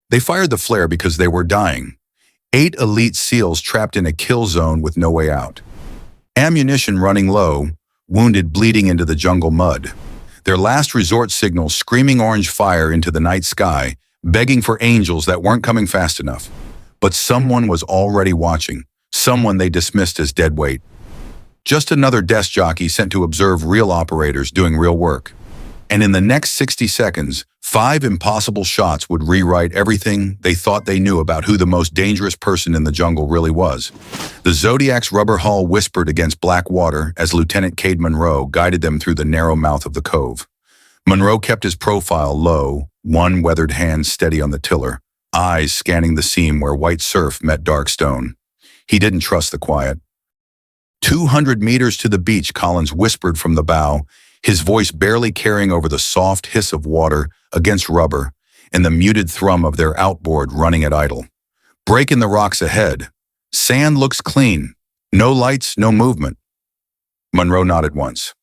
They fired the flare because they were dying. 8 elite SEALs trapped in a kill zone with no way out. Ammunition running low, wounded bleeding into the jungle mud. Their last resort signal screaming orange fire into the night sky, begging for angels that weren't coming fast enough. But someone was already watching, someone they dismissed as dead weight. Just another desk jockey sent to observe real operators doing real work. And in the next 60 seconds, 5 impossible shots would rewrite everything they thought they knew about who the most dangerous person in the jungle really was. The Zodiac's rubber hull whispered against black water as Lieutenant Cade Monroe guided them through the narrow mouth of the cove. Monroe kept his profile low, one weathered hand steady on the tiller, eyes scanning the seam where white surf met dark stone. He didn't trust the quiet. 200 meters to the beach, Collins whispered from the bow, his voice barely carrying over the soft hiss of water against rubber and the muted thrum of their outboard running at idle. Break in the rocks ahead. Sand looks clean. No lights, no movement. Monroe nodded once.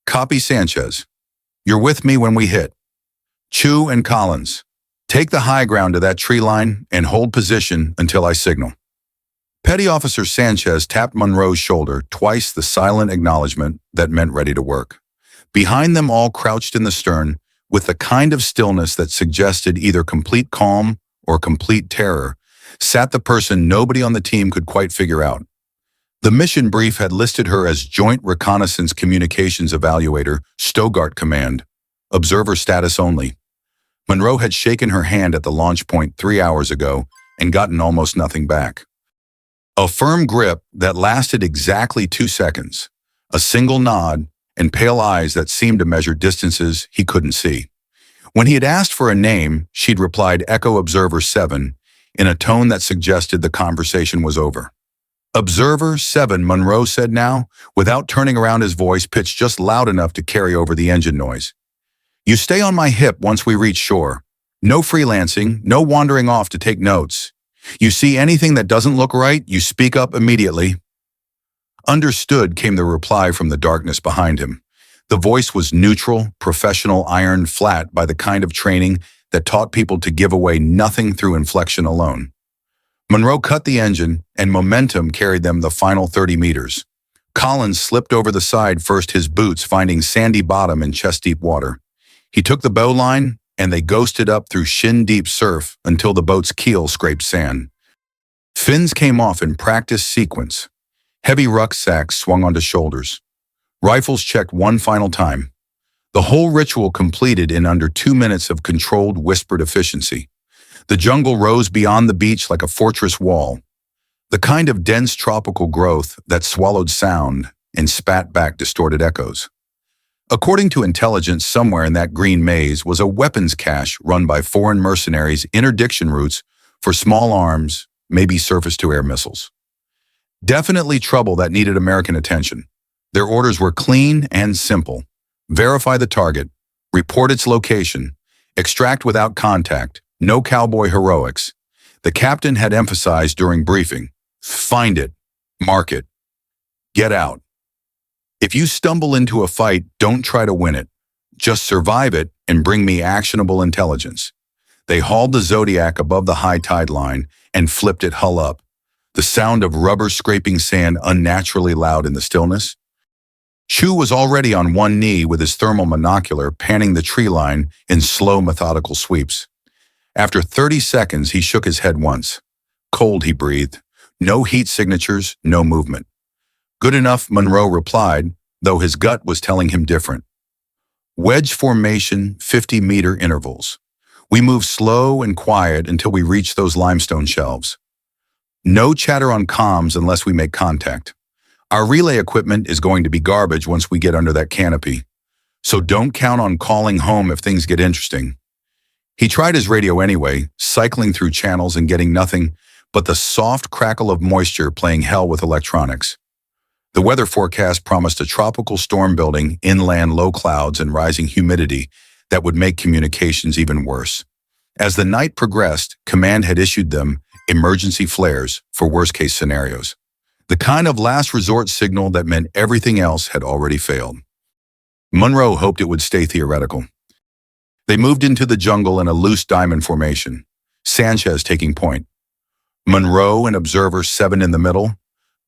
Copy, Sanchez. You're with me when we hit. Chu and Collins, take the high ground to that tree line and hold position until I signal. Petty Officer Sanchez tapped Monroe's shoulder, twice the silent acknowledgement that meant ready to work. Behind them all, crouched in the stern, with the kind of stillness that suggested either complete calm or complete terror, sat the person nobody on the team could quite figure out. The mission brief had listed her as Joint Reconnaissance Communications Evaluator, Stogart Command, observer status only. Monroe had shaken her hand at the launch point 3 hours ago and gotten almost nothing back. A firm grip that lasted exactly 2 seconds, a single nod, and pale eyes that seemed to measure distances he couldn't see. When he had asked for a name, she'd replied Echo Observer 7 in a tone that suggested the conversation was over. Observer 7, Monroe said now, without turning around, his voice pitched just loud enough to carry over the engine noise. You stay on my hip once we reach shore. No freelancing, no wandering off to take notes. You see anything that doesn't look right, you speak up immediately. Understood, came the reply from the darkness behind him. The voice was neutral, professional, iron flat by the kind of training that taught people to give away nothing through inflection alone. Monroe cut the engine, and momentum carried them the final 30 meters. Collins slipped over the side first, his boots finding sandy bottom in chest-deep water. He took the bow line, and they ghosted up through shin-deep surf until the boat's keel scraped sand. Fins came off in practice sequence. Heavy rucksacks swung onto shoulders. Rifles checked one final time. The whole ritual completed in under 2 minutes of controlled, whispered efficiency. The jungle rose beyond the beach like a fortress wall, the kind of dense tropical growth that swallowed sound and spat back distorted echoes. According to intelligence, somewhere in that green maze was a weapons cache run by foreign mercenaries, interdiction routes for small arms, maybe surface-to-air missiles. Definitely trouble that needed American attention. Their orders were clean and simple. Verify the target, report its location, extract without contact, no cowboy heroics. The captain had emphasized during briefing, find it, mark it, get out. If you stumble into a fight, don't try to win it. Just survive it and bring me actionable intelligence. They hauled the Zodiac above the high tide line and flipped it hull up. The sound of rubber scraping sand unnaturally loud in the stillness. Chu was already on one knee with his thermal monocular panning the tree line in slow, methodical sweeps. After 30 seconds, he shook his head once. Cold, he breathed. No heat signatures, no movement. Good enough, Monroe replied, though his gut was telling him different. Wedge formation, 50-meter intervals. We move slow and quiet until we reach those limestone shelves. No chatter on comms unless we make contact. Our relay equipment is going to be garbage once we get under that canopy, so don't count on calling home if things get interesting. He tried his radio anyway, cycling through channels and getting nothing but the soft crackle of moisture playing hell with electronics. The weather forecast promised a tropical storm building, inland low clouds and rising humidity that would make communications even worse. As the night progressed, Command had issued them emergency flares for worst-case scenarios. The kind of last resort signal that meant everything else had already failed. Monroe hoped it would stay theoretical. They moved into the jungle in a loose diamond formation. Sanchez taking point. Monroe and Observer 7 in the middle,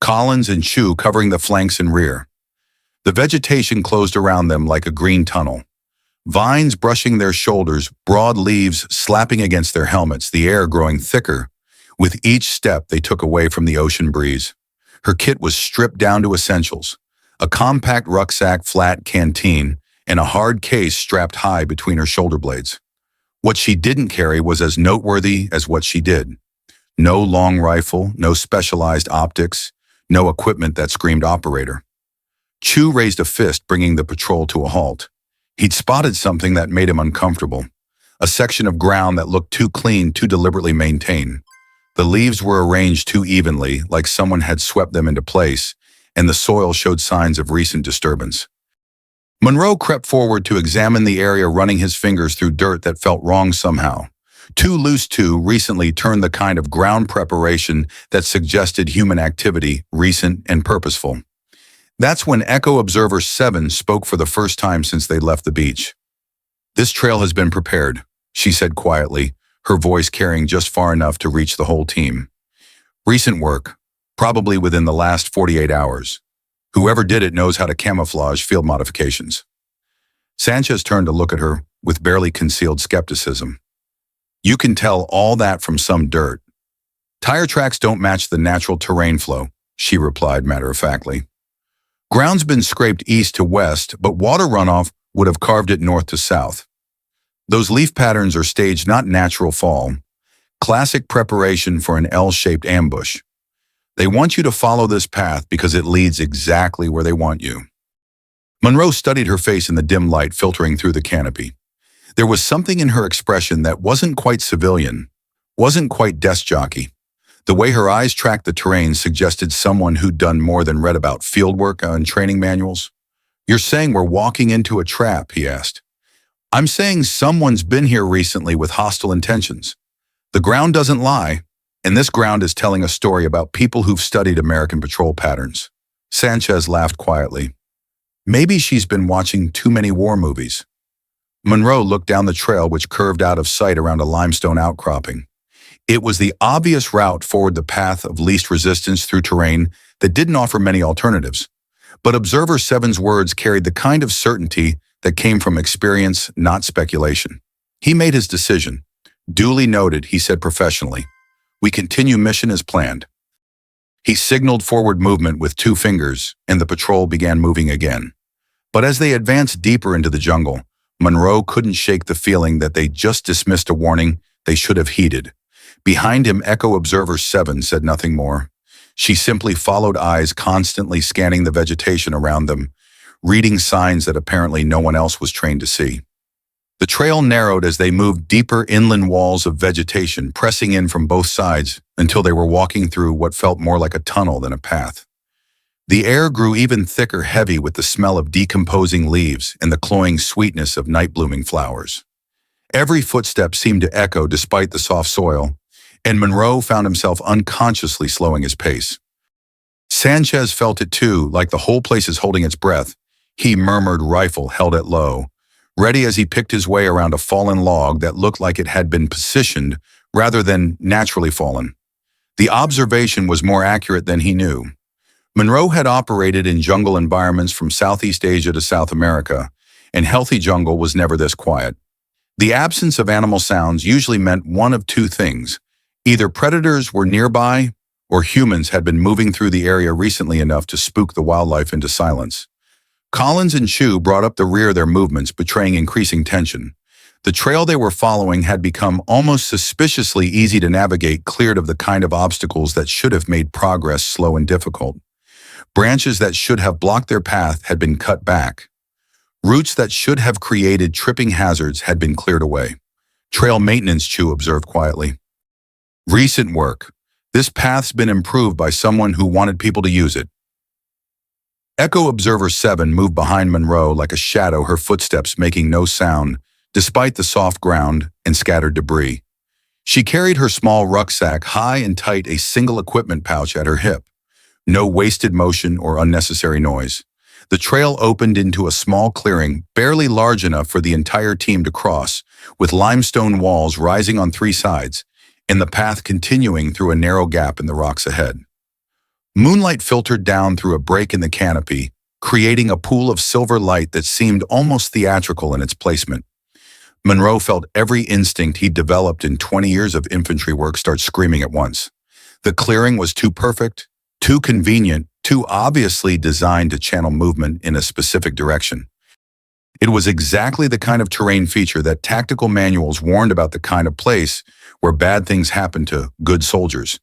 Collins and Chu covering the flanks and rear. The vegetation closed around them like a green tunnel. Vines brushing their shoulders, broad leaves slapping against their helmets, the air growing thicker with each step they took away from the ocean breeze. Her kit was stripped down to essentials: a compact rucksack, flat canteen, and a hard case strapped high between her shoulder blades. What she didn't carry was as noteworthy as what she did. No long rifle, no specialized optics, no equipment that screamed operator. Chu raised a fist, bringing the patrol to a halt. He'd spotted something that made him uncomfortable. A section of ground that looked too clean, too deliberately maintained. The leaves were arranged too evenly, like someone had swept them into place, and the soil showed signs of recent disturbance. Monroe crept forward to examine the area, running his fingers through dirt that felt wrong somehow. Too loose, too recently turned the kind of ground preparation that suggested human activity, recent and purposeful. That's when Echo Observer 7 spoke for the first time since they left the beach. "This trail has been prepared," she said quietly, her voice carrying just far enough to reach the whole team. "Recent work, probably within the last 48 hours. Whoever did it knows how to camouflage field modifications." Sanchez turned to look at her with barely concealed skepticism. "You can tell all that from some dirt. Tire tracks don't match the natural terrain flow," she replied matter-of-factly. "Ground's been scraped east to west, but water runoff would have carved it north to south. Those leaf patterns are staged, not natural fall. Classic preparation for an L-shaped ambush. They want you to follow this path because it leads exactly where they want you." Monroe studied her face in the dim light filtering through the canopy. There was something in her expression that wasn't quite civilian, wasn't quite desk jockey. The way her eyes tracked the terrain suggested someone who'd done more than read about fieldwork and training manuals. "You're saying we're walking into a trap?" he asked. "I'm saying someone's been here recently with hostile intentions. The ground doesn't lie, and this ground is telling a story about people who've studied American patrol patterns." Sanchez laughed quietly. "Maybe she's been watching too many war movies." Monroe looked down the trail, which curved out of sight around a limestone outcropping. It was the obvious route forward, the path of least resistance through terrain that didn't offer many alternatives. But Observer 7's words carried the kind of certainty that came from experience, not speculation. He made his decision. "Duly noted," he said professionally. "We continue mission as planned." He signaled forward movement with 2 fingers, and the patrol began moving again. But as they advanced deeper into the jungle, Monroe couldn't shake the feeling that they just dismissed a warning they should have heeded. Behind him, Echo Observer 7 said nothing more. She simply followed, eyes constantly scanning the vegetation around them, reading signs that apparently no one else was trained to see. The trail narrowed as they moved deeper, inland walls of vegetation pressing in from both sides until they were walking through what felt more like a tunnel than a path. The air grew even thicker, heavy with the smell of decomposing leaves and the cloying sweetness of night-blooming flowers. Every footstep seemed to echo despite the soft soil, and Monroe found himself unconsciously slowing his pace. Sanchez felt it too, like the whole place is holding its breath. He murmured, rifle held at low, ready as he picked his way around a fallen log that looked like it had been positioned rather than naturally fallen. The observation was more accurate than he knew. Monroe had operated in jungle environments from Southeast Asia to South America, and healthy jungle was never this quiet. The absence of animal sounds usually meant one of 2 things. Either predators were nearby, or humans had been moving through the area recently enough to spook the wildlife into silence. Collins and Chu brought up the rear, their movements betraying increasing tension. The trail they were following had become almost suspiciously easy to navigate, cleared of the kind of obstacles that should have made progress slow and difficult. Branches that should have blocked their path had been cut back. Roots that should have created tripping hazards had been cleared away. "Trail maintenance," Chu observed quietly. "Recent work. This path's been improved by someone who wanted people to use it." Echo Observer 7 moved behind Monroe like a shadow, her footsteps making no sound, despite the soft ground and scattered debris. She carried her small rucksack high and tight, a single equipment pouch at her hip. No wasted motion or unnecessary noise. The trail opened into a small clearing, barely large enough for the entire team to cross, with limestone walls rising on 3 sides. and the path continuing through a narrow gap in the rocks ahead. Moonlight filtered down through a break in the canopy, creating a pool of silver light that seemed almost theatrical in its placement. Monroe felt every instinct he'd developed in 20 years of infantry work start screaming at once. The clearing was too perfect, too convenient, too obviously designed to channel movement in a specific direction. It was exactly the kind of terrain feature that tactical manuals warned about, the kind of place where bad things happen to good soldiers.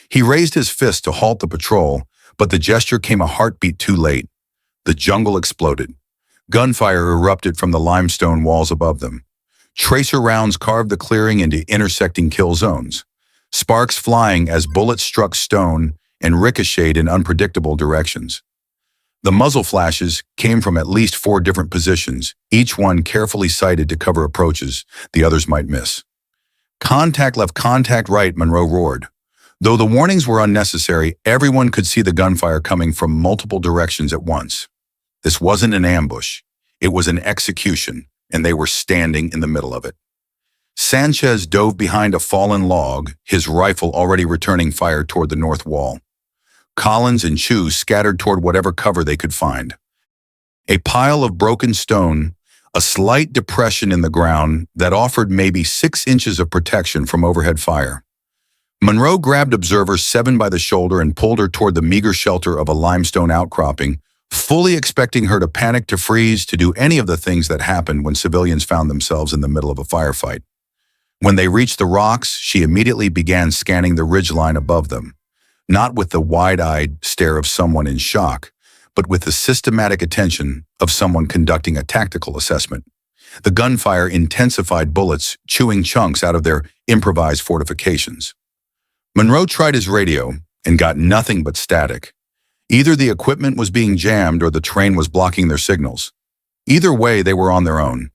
He raised his fist to halt the patrol, but the gesture came a heartbeat too late. The jungle exploded. Gunfire erupted from the limestone walls above them. Tracer rounds carved the clearing into intersecting kill zones, sparks flying as bullets struck stone and ricocheted in unpredictable directions. The muzzle flashes came from at least 4 different positions, each one carefully sighted to cover approaches the others might miss. "Contact left, contact right," Monroe roared. Though the warnings were unnecessary, everyone could see the gunfire coming from multiple directions at once. This wasn't an ambush. It was an execution, and they were standing in the middle of it. Sanchez dove behind a fallen log, his rifle already returning fire toward the north wall. Collins and Chu scattered toward whatever cover they could find. A pile of broken stone, a slight depression in the ground that offered maybe 6 inches of protection from overhead fire. Monroe grabbed Observer 7 by the shoulder and pulled her toward the meager shelter of a limestone outcropping, fully expecting her to panic, to freeze, to do any of the things that happened when civilians found themselves in the middle of a firefight. When they reached the rocks, she immediately began scanning the ridgeline above them, not with the wide-eyed stare of someone in shock, but with the systematic attention of someone conducting a tactical assessment. The gunfire intensified, bullets chewing chunks out of their improvised fortifications. Monroe tried his radio and got nothing but static. Either the equipment was being jammed or the terrain was blocking their signals. Either way, they were on their own.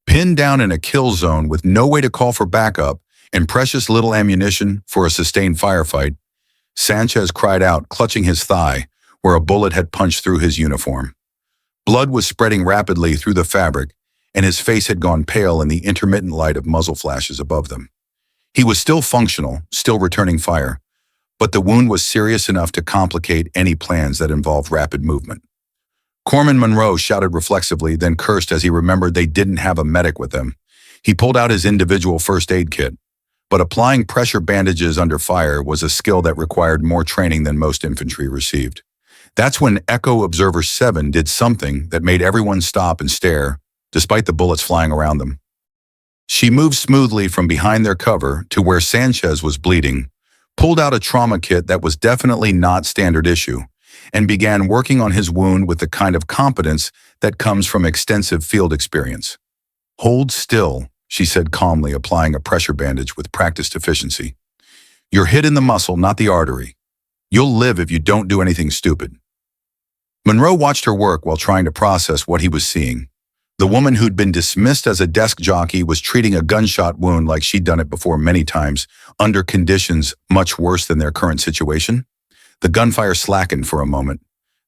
Pinned down in a kill zone with no way to call for backup and precious little ammunition for a sustained firefight, Sanchez cried out, clutching his thigh, where a bullet had punched through his uniform. Blood was spreading rapidly through the fabric, and his face had gone pale in the intermittent light of muzzle flashes above them. He was still functional, still returning fire, but the wound was serious enough to complicate any plans that involved rapid movement. Corporal Monroe shouted reflexively, then cursed as he remembered they didn't have a medic with them. He pulled out his individual first aid kit, but applying pressure bandages under fire was a skill that required more training than most infantry received. That's when Echo Observer 7 did something that made everyone stop and stare, despite the bullets flying around them. She moved smoothly from behind their cover to where Sanchez was bleeding, pulled out a trauma kit that was definitely not standard issue, and began working on his wound with the kind of competence that comes from extensive field experience. "Hold still," she said calmly, applying a pressure bandage with practiced efficiency. "You're hit in the muscle, not the artery. You'll live if you don't do anything stupid." Monroe watched her work while trying to process what he was seeing. The woman who'd been dismissed as a desk jockey was treating a gunshot wound like she'd done it before many times, under conditions much worse than their current situation. The gunfire slackened for a moment.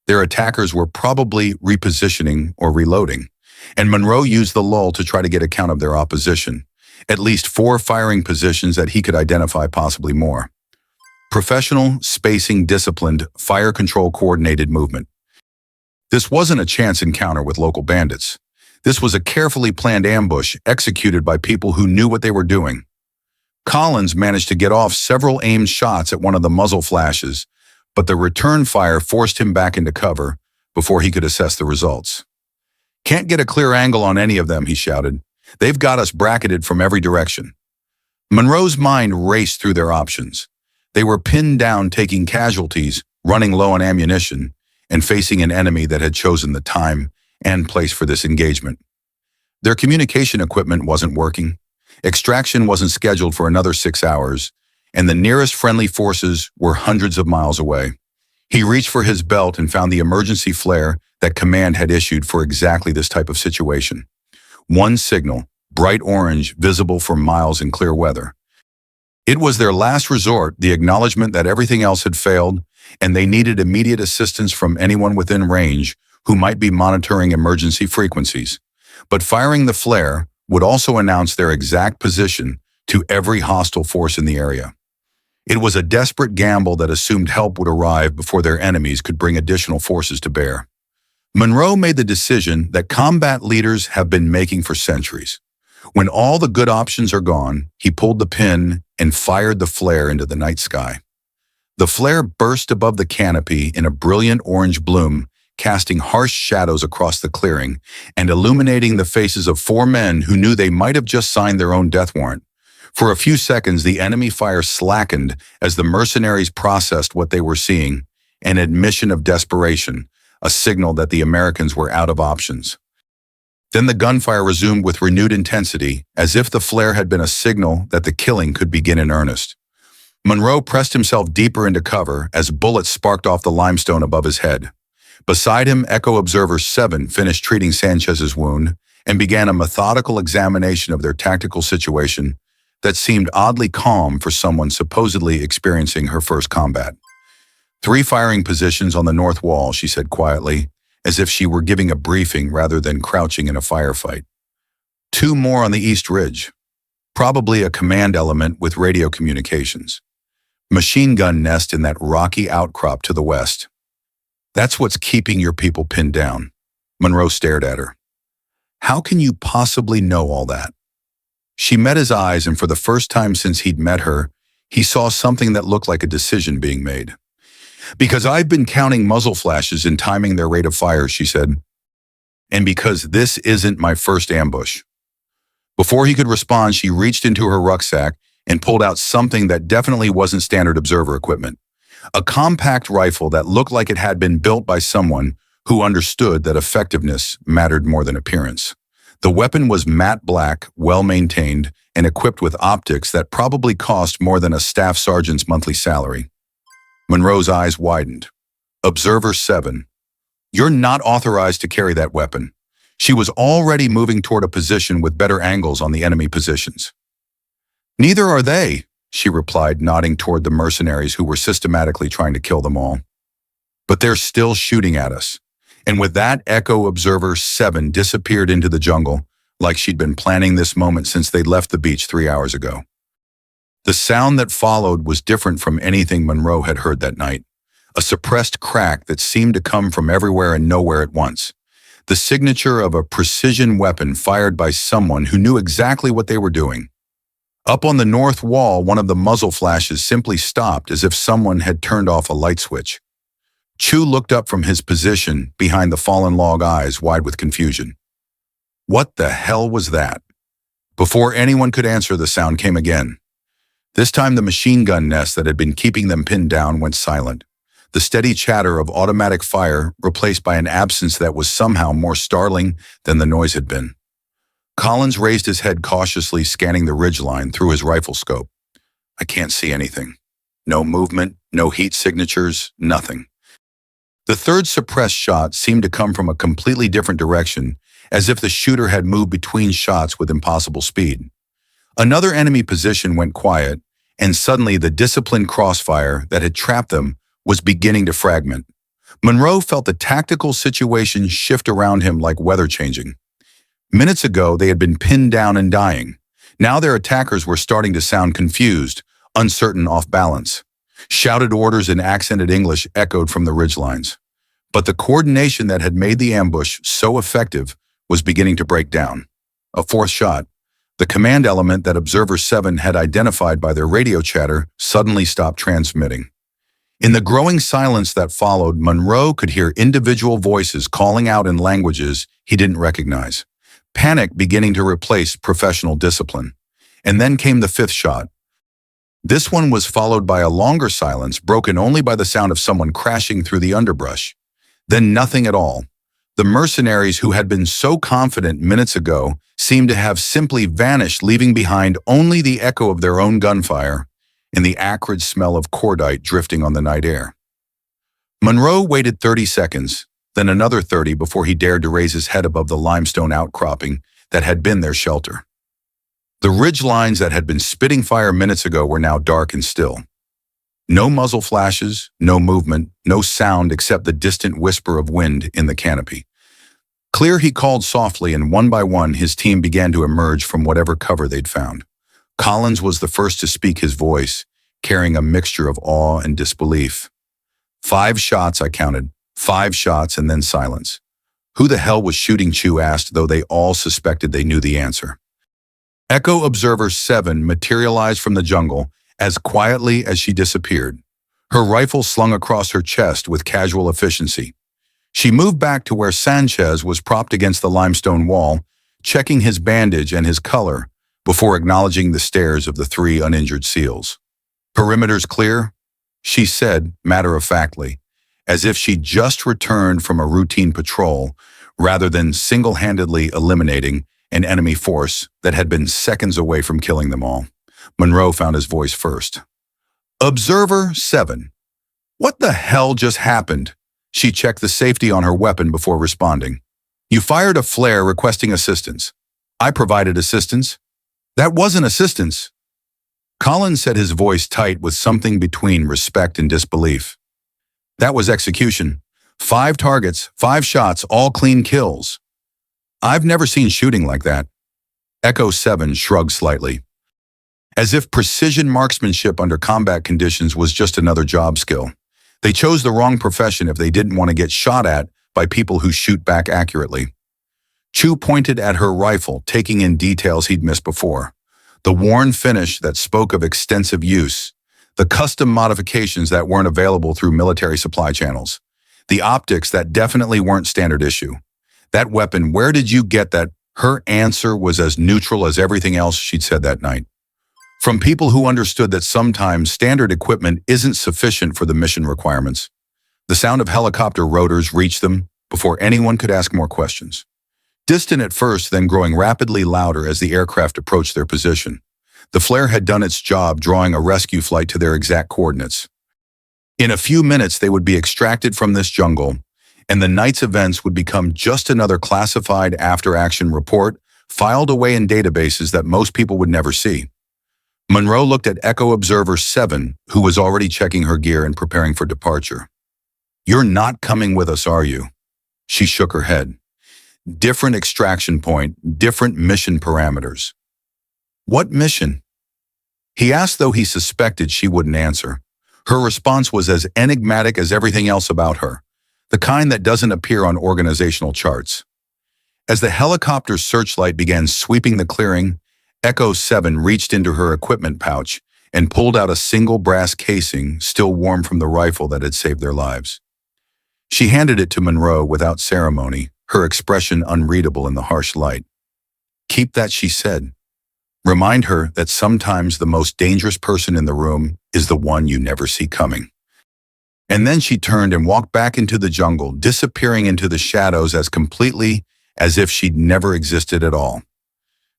Their attackers were probably repositioning or reloading, and Monroe used the lull to try to get account of their opposition. At least 4 firing positions that he could identify, possibly more. Professional, spacing, disciplined, fire control coordinated movement. This wasn't a chance encounter with local bandits. This was a carefully planned ambush executed by people who knew what they were doing. Collins managed to get off several aimed shots at one of the muzzle flashes, but the return fire forced him back into cover before he could assess the results. "Can't get a clear angle on any of them," he shouted. "They've got us bracketed from every direction." Monroe's mind raced through their options. They were pinned down, taking casualties, running low on ammunition, and facing an enemy that had chosen the time and place for this engagement. Their communication equipment wasn't working, extraction wasn't scheduled for another 6 hours, and the nearest friendly forces were hundreds of miles away. He reached for his belt and found the emergency flare that command had issued for exactly this type of situation. One signal, bright orange, visible for miles in clear weather. It was their last resort, the acknowledgement that everything else had failed, and they needed immediate assistance from anyone within range who might be monitoring emergency frequencies. But firing the flare would also announce their exact position to every hostile force in the area. It was a desperate gamble that assumed help would arrive before their enemies could bring additional forces to bear. Monroe made the decision that combat leaders have been making for centuries. When all the good options are gone, he pulled the pin and fired the flare into the night sky. The flare burst above the canopy in a brilliant orange bloom, casting harsh shadows across the clearing and illuminating the faces of 4 men who knew they might have just signed their own death warrant. For a few seconds, the enemy fire slackened as the mercenaries processed what they were seeing, an admission of desperation, a signal that the Americans were out of options. Then the gunfire resumed with renewed intensity, as if the flare had been a signal that the killing could begin in earnest. Monroe pressed himself deeper into cover as bullets sparked off the limestone above his head. Beside him, Echo Observer 7 finished treating Sanchez's wound and began a methodical examination of their tactical situation that seemed oddly calm for someone supposedly experiencing her first combat. 3 firing positions on the north wall, she said quietly, as if she were giving a briefing rather than crouching in a firefight. 2 more on the east ridge, probably a command element with radio communications. Machine gun nest in that rocky outcrop to the west. That's what's keeping your people pinned down. Monroe stared at her. How can you possibly know all that? She met his eyes, and for the first time since he'd met her, he saw something that looked like a decision being made. Because I've been counting muzzle flashes and timing their rate of fire, she said. And because this isn't my first ambush. Before he could respond, she reached into her rucksack and pulled out something that definitely wasn't standard observer equipment. A compact rifle that looked like it had been built by someone who understood that effectiveness mattered more than appearance. The weapon was matte black, well-maintained, and equipped with optics that probably cost more than a staff sergeant's monthly salary. Monroe's eyes widened. Observer 7. You're not authorized to carry that weapon. She was already moving toward a position with better angles on the enemy positions. Neither are they, she replied, nodding toward the mercenaries who were systematically trying to kill them all. But they're still shooting at us. And with that, Echo Observer 7 disappeared into the jungle, like she'd been planning this moment since they'd left the beach 3 hours ago. The sound that followed was different from anything Monroe had heard that night, a suppressed crack that seemed to come from everywhere and nowhere at once, the signature of a precision weapon fired by someone who knew exactly what they were doing. Up on the north wall, one of the muzzle flashes simply stopped as if someone had turned off a light switch. Chu looked up from his position behind the fallen log, eyes wide with confusion. What the hell was that? Before anyone could answer, the sound came again. This time the machine gun nest that had been keeping them pinned down went silent. The steady chatter of automatic fire replaced by an absence that was somehow more startling than the noise had been. Collins raised his head cautiously, scanning the ridgeline through his rifle scope. I can't see anything. No movement, no heat signatures, nothing. The third suppressed shot seemed to come from a completely different direction, as if the shooter had moved between shots with impossible speed. Another enemy position went quiet, and suddenly the disciplined crossfire that had trapped them was beginning to fragment. Monroe felt the tactical situation shift around him like weather changing. Minutes ago, they had been pinned down and dying. Now their attackers were starting to sound confused, uncertain, off balance. Shouted orders in accented English echoed from the ridgelines. But the coordination that had made the ambush so effective was beginning to break down. A fourth shot, the command element that Observer 7 had identified by their radio chatter, suddenly stopped transmitting. In the growing silence that followed, Monroe could hear individual voices calling out in languages he didn't recognize. Panic beginning to replace professional discipline. And then came the fifth shot. This one was followed by a longer silence, broken only by the sound of someone crashing through the underbrush. Then nothing at all. The mercenaries who had been so confident minutes ago seemed to have simply vanished, leaving behind only the echo of their own gunfire and the acrid smell of cordite drifting on the night air. Monroe waited 30 seconds, then another 30 before he dared to raise his head above the limestone outcropping that had been their shelter. The ridge lines that had been spitting fire minutes ago were now dark and still. No muzzle flashes, no movement, no sound except the distant whisper of wind in the canopy. Clear, he called softly, and one by one his team began to emerge from whatever cover they'd found. Collins was the first to speak, his voice carrying a mixture of awe and disbelief. 5 shots, I counted. 5 shots and then silence. Who the hell was shooting? Chu asked, though they all suspected they knew the answer. Echo Observer 7 materialized from the jungle as quietly as she disappeared, her rifle slung across her chest with casual efficiency. She moved back to where Sanchez was propped against the limestone wall, checking his bandage and his color before acknowledging the stares of the 3 uninjured SEALs. "Perimeter's clear," she said matter-of-factly, as if she'd just returned from a routine patrol rather than single-handedly eliminating an enemy force that had been seconds away from killing them all. Monroe found his voice first. "Observer 7. What the hell just happened?" She checked the safety on her weapon before responding. "You fired a flare requesting assistance. I provided assistance." "That wasn't assistance." Collins said, his voice tight with something between respect and disbelief. "That was execution. 5 targets, 5 shots, all clean kills." "I've never seen shooting like that." Echo 7 shrugged slightly, as if precision marksmanship under combat conditions was just another job skill. They chose the wrong profession if they didn't want to get shot at by people who shoot back accurately. Chu pointed at her rifle, taking in details he'd missed before. The worn finish that spoke of extensive use, the custom modifications that weren't available through military supply channels, the optics that definitely weren't standard issue. That weapon, where did you get that? Her answer was as neutral as everything else she'd said that night. From people who understood that sometimes standard equipment isn't sufficient for the mission requirements. The sound of helicopter rotors reached them before anyone could ask more questions. Distant at first, then growing rapidly louder as the aircraft approached their position. The flare had done its job, drawing a rescue flight to their exact coordinates. In a few minutes, they would be extracted from this jungle, and the night's events would become just another classified after-action report filed away in databases that most people would never see. Monroe looked at Echo Observer 7, who was already checking her gear and preparing for departure. "You're not coming with us, are you?" She shook her head. "Different extraction point, different mission parameters." "What mission?" he asked, though he suspected she wouldn't answer. Her response was as enigmatic as everything else about her, the kind that doesn't appear on organizational charts. As the helicopter's searchlight began sweeping the clearing, Echo 7 reached into her equipment pouch and pulled out a single brass casing still warm from the rifle that had saved their lives. She handed it to Monroe without ceremony, her expression unreadable in the harsh light. "Keep that," she said. "Remind her that sometimes the most dangerous person in the room is the one you never see coming." And then she turned and walked back into the jungle, disappearing into the shadows as completely as if she'd never existed at all.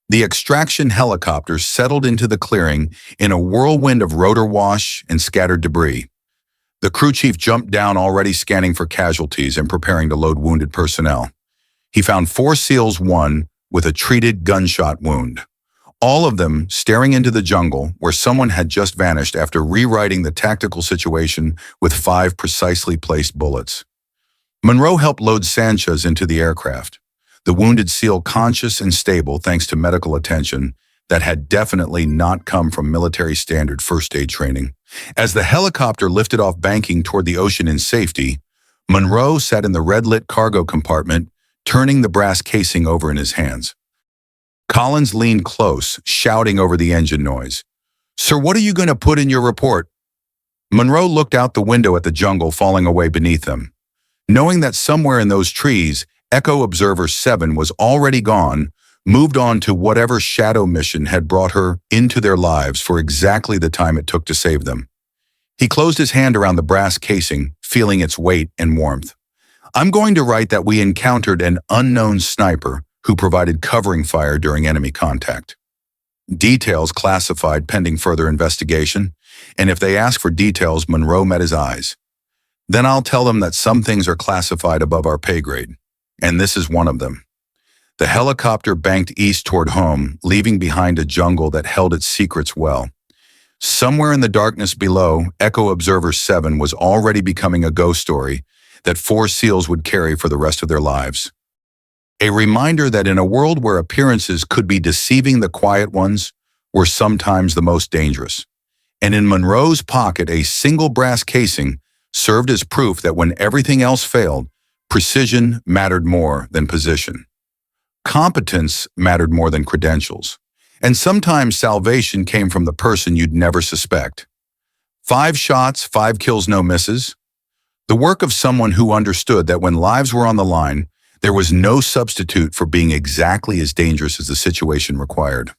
The extraction helicopter settled into the clearing in a whirlwind of rotor wash and scattered debris. The crew chief jumped down, already scanning for casualties and preparing to load wounded personnel. He found 4 SEALs, 1 with a treated gunshot wound. All of them staring into the jungle where someone had just vanished after rewriting the tactical situation with 5 precisely placed bullets. Monroe helped load Sanchez into the aircraft, the wounded SEAL conscious and stable thanks to medical attention that had definitely not come from military standard first aid training. As the helicopter lifted off, banking toward the ocean in safety, Monroe sat in the red-lit cargo compartment, turning the brass casing over in his hands. Collins leaned close, shouting over the engine noise. "Sir, what are you going to put in your report?" Monroe looked out the window at the jungle falling away beneath them. Knowing that somewhere in those trees, Echo Observer 7 was already gone, moved on to whatever shadow mission had brought her into their lives for exactly the time it took to save them. He closed his hand around the brass casing, feeling its weight and warmth. "I'm going to write that we encountered an unknown sniper who provided covering fire during enemy contact. Details classified pending further investigation, and if they ask for details," Monroe met his eyes. "Then I'll tell them that some things are classified above our pay grade, and this is one of them." The helicopter banked east toward home, leaving behind a jungle that held its secrets well. Somewhere in the darkness below, Echo Observer 7 was already becoming a ghost story that 4 SEALs would carry for the rest of their lives. A reminder that in a world where appearances could be deceiving the quiet ones, were sometimes the most dangerous. And in Monroe's pocket, a single brass casing served as proof that when everything else failed, precision mattered more than position. Competence mattered more than credentials. And sometimes salvation came from the person you'd never suspect. 5 shots, 5 kills, no misses. The work of someone who understood that when lives were on the line, there was no substitute for being exactly as dangerous as the situation required.